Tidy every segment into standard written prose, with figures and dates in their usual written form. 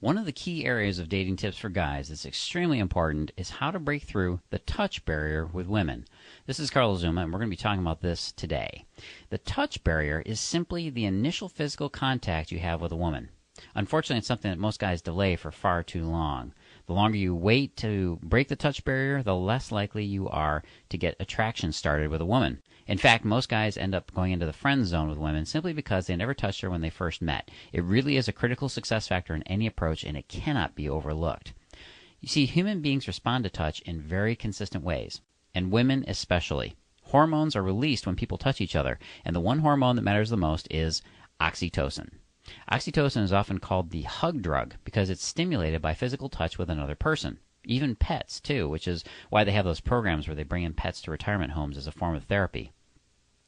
One of the key areas of dating tips for guys that's extremely important is how to break through the touch barrier with women. This is Carlos Zuma, and we're going to be talking about this today. The touch barrier is simply the initial physical contact you have with a woman. Unfortunately, it's something that most guys delay for far too long. The longer you wait to break the touch barrier, the less likely you are to get attraction started with a woman. In fact, most guys end up going into the friend zone with women simply because they never touched her when they first met. It really is a critical success factor in any approach, and it cannot be overlooked. You see, human beings respond to touch in very consistent ways, and women especially. Hormones are released when people touch each other, and the one hormone that matters the most is oxytocin. Oxytocin is often called the hug drug because it's stimulated by physical touch with another person. Even pets, too, which is why they have those programs where they bring in pets to retirement homes as a form of therapy.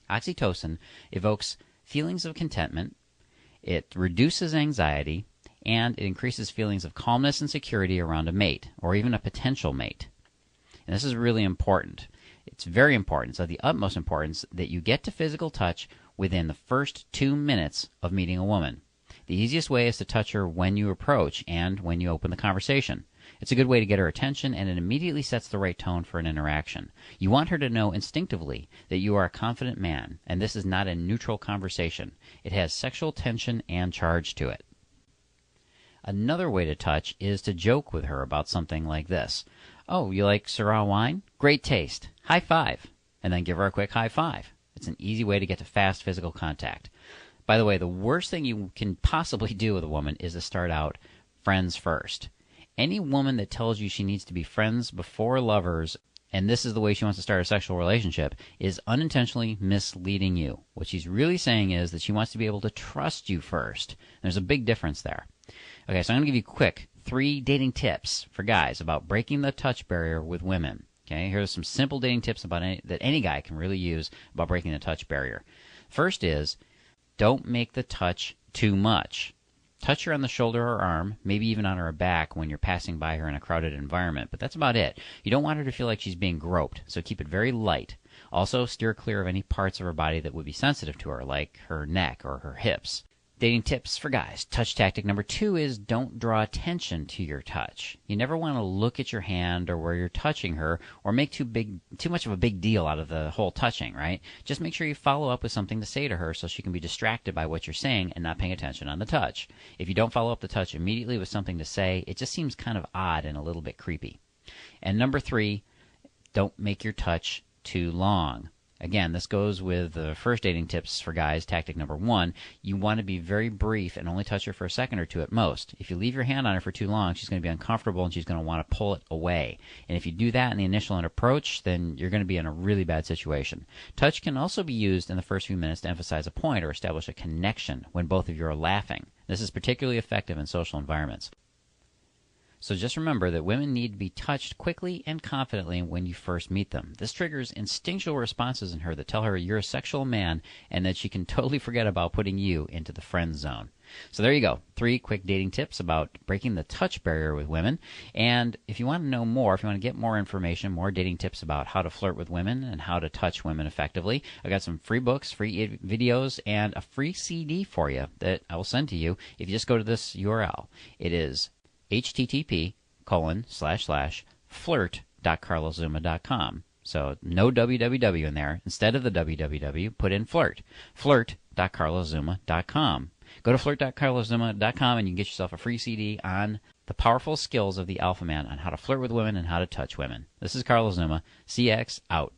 Oxytocin evokes feelings of contentment, it reduces anxiety, and it increases feelings of calmness and security around a mate, or even a potential mate. And this is really important. It's very important. It's of the utmost importance that you get to physical touch within the first 2 minutes of meeting a woman. The easiest way is to touch her when you approach and when you open the conversation. It's a good way to get her attention, and it immediately sets the right tone for an interaction. You want her to know instinctively that you are a confident man, and this is not a neutral conversation. It has sexual tension and charge to it. Another way to touch is to joke with her about something like this. "Oh, you like Syrah wine? Great taste. High five." And then give her a quick high five. It's an easy way to get to fast physical contact. By the way, the worst thing you can possibly do with a woman is to start out friends first. Any woman that tells you she needs to be friends before lovers, and this is the way she wants to start a sexual relationship, is unintentionally misleading you. What she's really saying is that she wants to be able to trust you first. There's a big difference there. Okay, so I'm going to give you quick 3 dating tips for guys about breaking the touch barrier with women. Okay, here's some simple dating tips that any guy can really use about breaking the touch barrier. First is, don't make the touch too much. Touch her on the shoulder or arm, maybe even on her back when you're passing by her in a crowded environment, but that's about it. You don't want her to feel like she's being groped, so keep it very light. Also, steer clear of any parts of her body that would be sensitive to her, like her neck or her hips. Dating tips for guys. Touch tactic number 2 is don't draw attention to your touch. You never want to look at your hand or where you're touching her or make too much of a big deal out of the whole touching, right? Just make sure you follow up with something to say to her so she can be distracted by what you're saying and not paying attention on the touch. If you don't follow up the touch immediately with something to say, it just seems kind of odd and a little bit creepy. And number 3, don't make your touch too long. Again, this goes with the first dating tips for guys, tactic number 1. You want to be very brief and only touch her for a second or two at most. If you leave your hand on her for too long, she's going to be uncomfortable and she's going to want to pull it away. And if you do that in the initial approach, then you're going to be in a really bad situation. Touch can also be used in the first few minutes to emphasize a point or establish a connection when both of you are laughing. This is particularly effective in social environments. So just remember that women need to be touched quickly and confidently when you first meet them. This triggers instinctual responses in her that tell her you're a sexual man and that she can totally forget about putting you into the friend zone. So there you go. 3 quick dating tips about breaking the touch barrier with women. And if you want to know more, if you want to get more information, more dating tips about how to flirt with women and how to touch women effectively, I got some free books, free videos, and a free CD for you that I will send to you if you just go to this URL. It is http://flirt.carloszuma.com. So no www in there. Instead of the www, put in flirt. flirt.carloszuma.com. Go to flirt.carloszuma.com and you can get yourself a free CD on the powerful skills of the alpha man on how to flirt with women and how to touch women. This is Carlos Zuma. CX out.